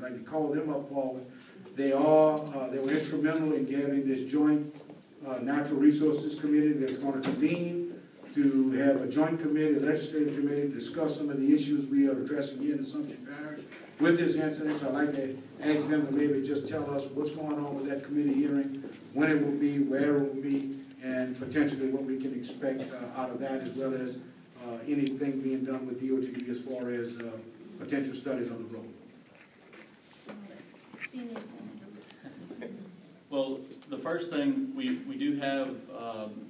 I'd like to call them up forward. They were instrumental in having this joint Natural Resources Committee that's going to convene to have a joint committee, a legislative committee, to discuss some of the issues we are addressing here in Assumption Parish with this incident. I'd like to ask them to maybe just tell us what's going on with that committee hearing, when it will be, where it will be, and potentially what we can expect out of that, as well as anything being done with DOTD as far as potential studies on the road. Well, the first thing, we do have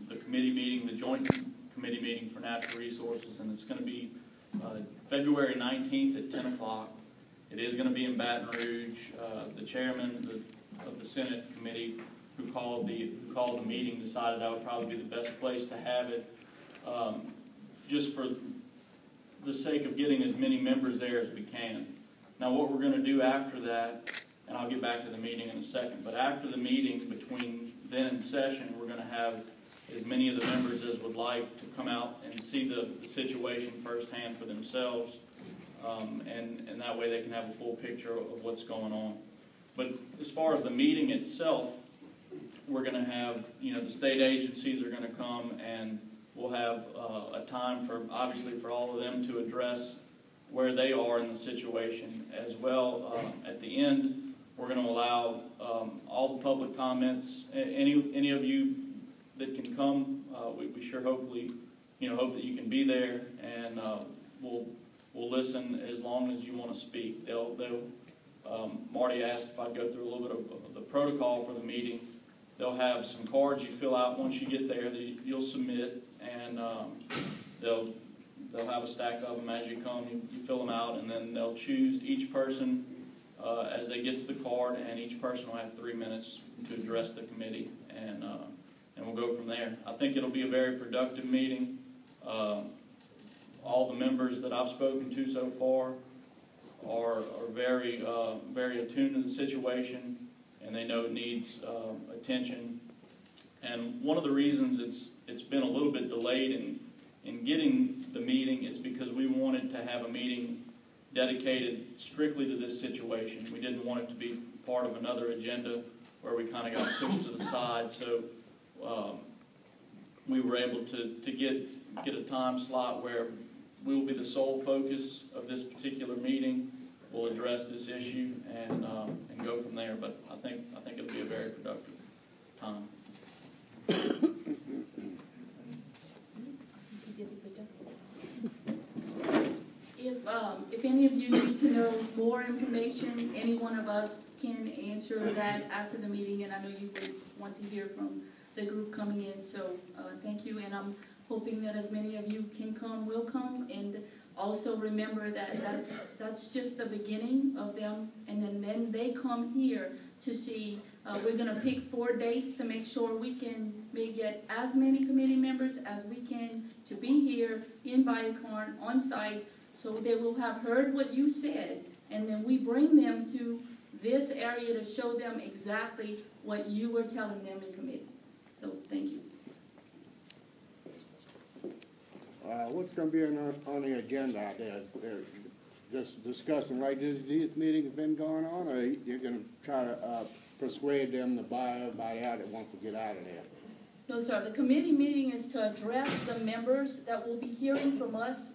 the committee meeting, the joint committee meeting for natural resources, and it's going to be February 19th at 10 o'clock. It is going to be in Baton Rouge. The chairman of the Senate committee who called the meeting decided that would probably be the best place to have it, just for the sake of getting as many members there as we can. Now what we're going to do after that, and I'll get back to the meeting in a second, but after the meeting, between then and session, we're going to have as many of the members as would like to come out and see the situation firsthand for themselves, and that way they can have a full picture of what's going on. But as far as the meeting itself, we're going to have, the state agencies are going to come, and we'll have a time for, obviously, for all of them to address where they are in the situation. As well, at the end, we're going to allow all the public comments. Any of you that can come, we sure hopefully, hope that you can be there, and we'll listen as long as you want to speak. Marty asked if I'd go through a little bit of the protocol for the meeting. They'll have some cards you fill out once you get there that you'll submit, and they'll have a stack of them as you come. You fill them out, and then they'll choose each person as they get to the card, and each person will have 3 minutes to address the committee, and we'll go from there. I think it'll be a very productive meeting. All the members that I've spoken to so far are very attuned to the situation, and they know it needs attention. And one of the reasons it's been a little bit delayed in getting the meeting is because we wanted to have a meeting dedicated strictly to this situation. We didn't want it to be part of another agenda where we kind of got pushed to the side. So we were able to get a time slot where we will be the sole focus of this particular meeting. We'll address this issue and go from there. But I think it'll be a very productive time. If any of you need to know more information, any one of us can answer that after the meeting, and I know you would want to hear from the group coming in. So thank you, and I'm hoping that as many of you will come, and also remember that that's just the beginning of them, and then they come here to see. We're going to pick 4 dates to make sure we get as many committee members as we can to be here in Viacon on site, so they will have heard what you said, and then we bring them to this area to show them exactly what you were telling them in committee. So thank you. What's going to be on the agenda out there? Just discussing, right? These meetings have been going on, or you're going to try to persuade them to buy everybody out that wants to get out of there? No, sir. The committee meeting is to address the members that will be hearing from us.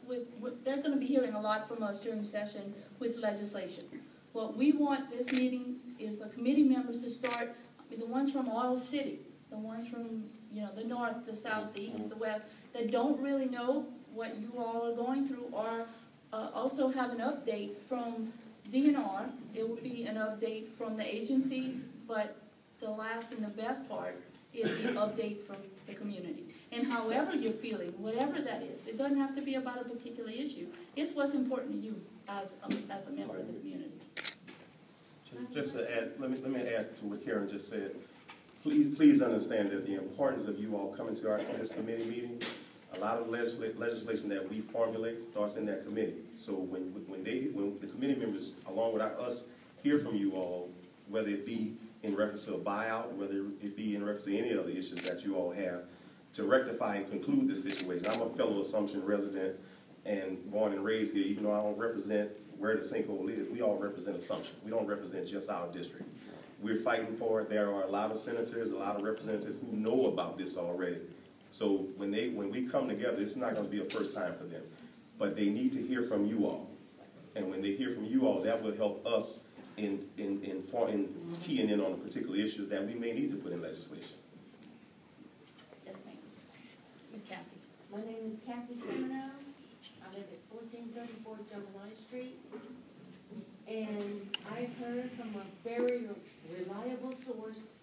They're going to be hearing a lot from us during session with legislation. What we want this meeting is the committee members to start with the ones from Oil City, the ones from the north, the south, the east, the west, that don't really know what you all are going through, or also have an update from DNR. It will be an update from the agencies, but the last and the best part is the update from the community. And however you're feeling, whatever that is, it doesn't have to be about a particular issue. It's what's important to you as a member of the community. Just to add, let me add to what Karen just said. Please understand that the importance of you all coming to this committee meeting, a lot of legislation that we formulate starts in that committee. So when the committee members, along with us, hear from you all, whether it be in reference to a buyout, whether it be in reference to any other issues that you all have, to rectify and conclude this situation. I'm a fellow Assumption resident and born and raised here, even though I don't represent where the sinkhole is, we all represent Assumption. We don't represent just our district. We're fighting for it. There are a lot of senators, a lot of representatives who know about this already. So when we come together, it's not going to be a first time for them. But they need to hear from you all. And when they hear from you all, that will help us in keying in on the particular issues that we may need to put in legislation. Yes, ma'am. Ms. Kathy. My name is Kathy Semino. I live at 1434 Jambalaya Street. And I've heard from a very reliable source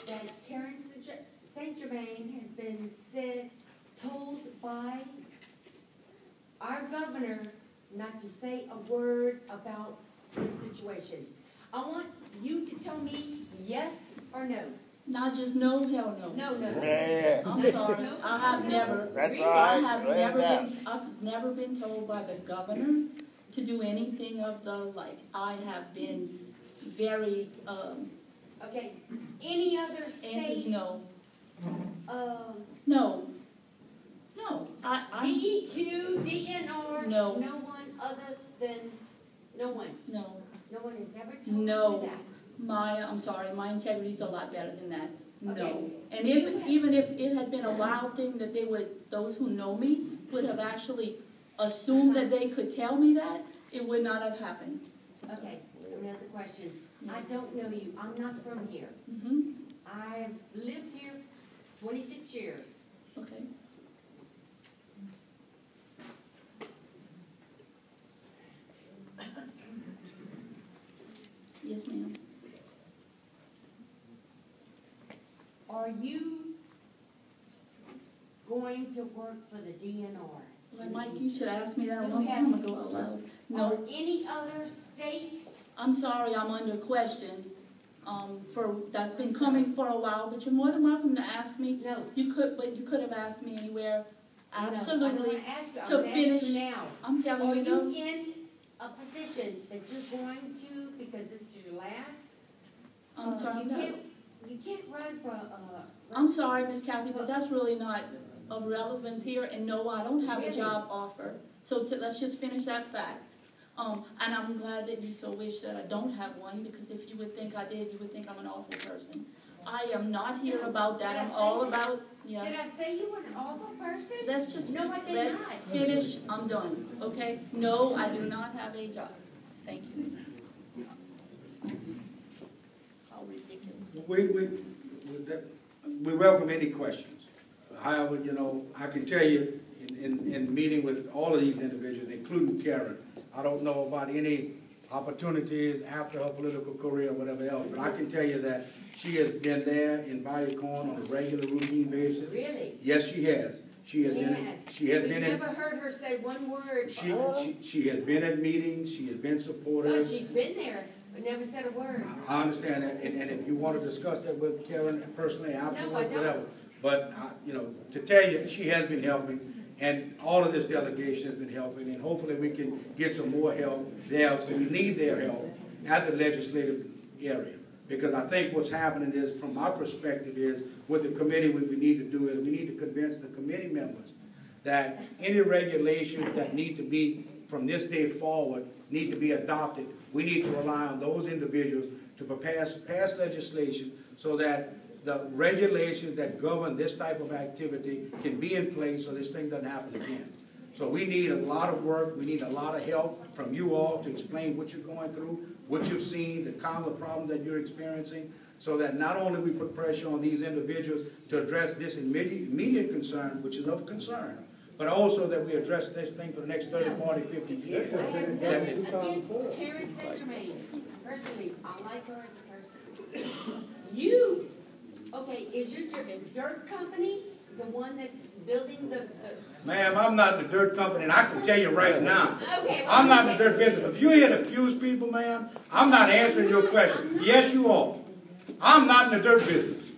that Karen St. Germain has been told by our governor not to say a word about this situation. I want you to tell me yes or no. Not just no, hell no. No. Yeah. I'm sorry, I have never. That's Really? all right. I've never been told by the governor to do anything of the like. I have been very, Okay, any other answers state, no. DEQ, I, DNR? No. No one other than, no one has ever told No. you that? I'm sorry, my integrity's a lot better than that. No. Okay. And even if it had been a wild thing that those who know me would have actually assumed that they could tell me that, it would not have happened. Okay, another question. I don't know you, I'm not from here. Mm-hmm, I've lived here 26 years. okay. Yes, ma'am. Are you going to work for the DNR? Well, Mike, you should ask me that a You long have- time ago out loud. No, Or any other state? I'm sorry, I'm under question, that's been coming for a while, but you're more than welcome to ask me. No. You could have asked me anywhere, No, I don't absolutely. want to ask you, I'm To going to ask finish- you now. I'm telling Are you, no. you in a position that you're going to, because this is your last? I'm talking about. You can't run for, I'm sorry, Miss Kathy, but that's really not of relevance here, and no, I don't have a Really? job offer. So let's just finish that fact. And I'm glad that you so wish that I don't have one, because if you would think I did, you would think I'm an awful person. I am not here about that, Did I I'm say all that? about, did yes. I say you were an awful person? Let's just, No, I did let's not. finish, I'm done, okay? No, I do not have a job. Thank you. How ridiculous. We welcome any questions. However, I can tell you, in meeting with all of these individuals, including Karen, I don't know about any opportunities after her political career or whatever else, but I can tell you that she has been there in Viacom on a regular, routine basis. Really? Yes, she has. She has been We've in, never heard her say one word. she has been at meetings, she has been supportive. But she's been there, but never said a word. I understand that, and if you want to discuss that with Karen personally afterwards, don't. whatever. But, to tell you, she has been helping, and all of this delegation has been helping, and hopefully we can get some more help there, because we need their help at the legislative area. Because I think what's happening is, from our perspective is, with the committee, what we need to do is, we need to convince the committee members that any regulations that need to be, from this day forward, need to be adopted. We need to rely on those individuals to pass legislation so that the regulations that govern this type of activity can be in place so this thing doesn't happen again. So we need a lot of work, we need a lot of help from you all to explain what you're going through, what you've seen, the kind of problem that you're experiencing, so that not only we put pressure on these individuals to address this immediate concern, which is of concern, but also that we address this thing for the next 30, 40, 50 years. I have nothing against Karen St. Germain. Personally, I like her as a person. Is your dirt company the one that's building the? Ma'am, I'm not in the dirt company, and I can tell you right now, Okay. I'm not in the dirt business. If you're here to accuse people, ma'am, I'm not answering your question. Yes, you are. I'm not in the dirt business.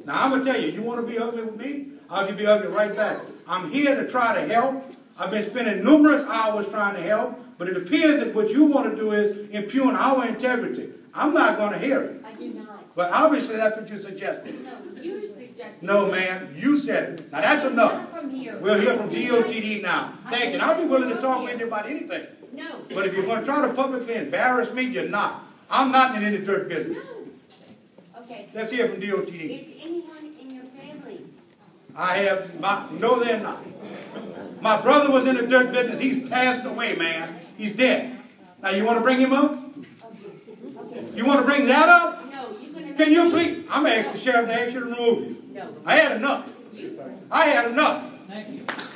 Now, I'm going to tell you, you want to be ugly with me? I'll just be ugly right back. I'm here to try to help. I've been spending numerous hours trying to help, but it appears that what you want to do is impugn our integrity. I'm not going to hear it. I do not. But obviously, that's what you suggested. No, you suggested. No, ma'am, you said it. Now, that's enough. Not from here. We'll hear from DOTD now. Thank you. And I'll be willing to talk with you about anything. No, But if you're gonna try to publicly embarrass me, you're not. I'm not in any dirt business. no. Okay, Let's hear from DOTD. is anyone in your family? No, they're not. My brother was in the dirt business. He's passed away, man. He's dead. Now, you want to bring him up? Okay, You want to bring that up? no, you're gonna. Can you please? I'm going to ask the sheriff to ask you to remove you. No, I had enough. you. I had enough. Thank you.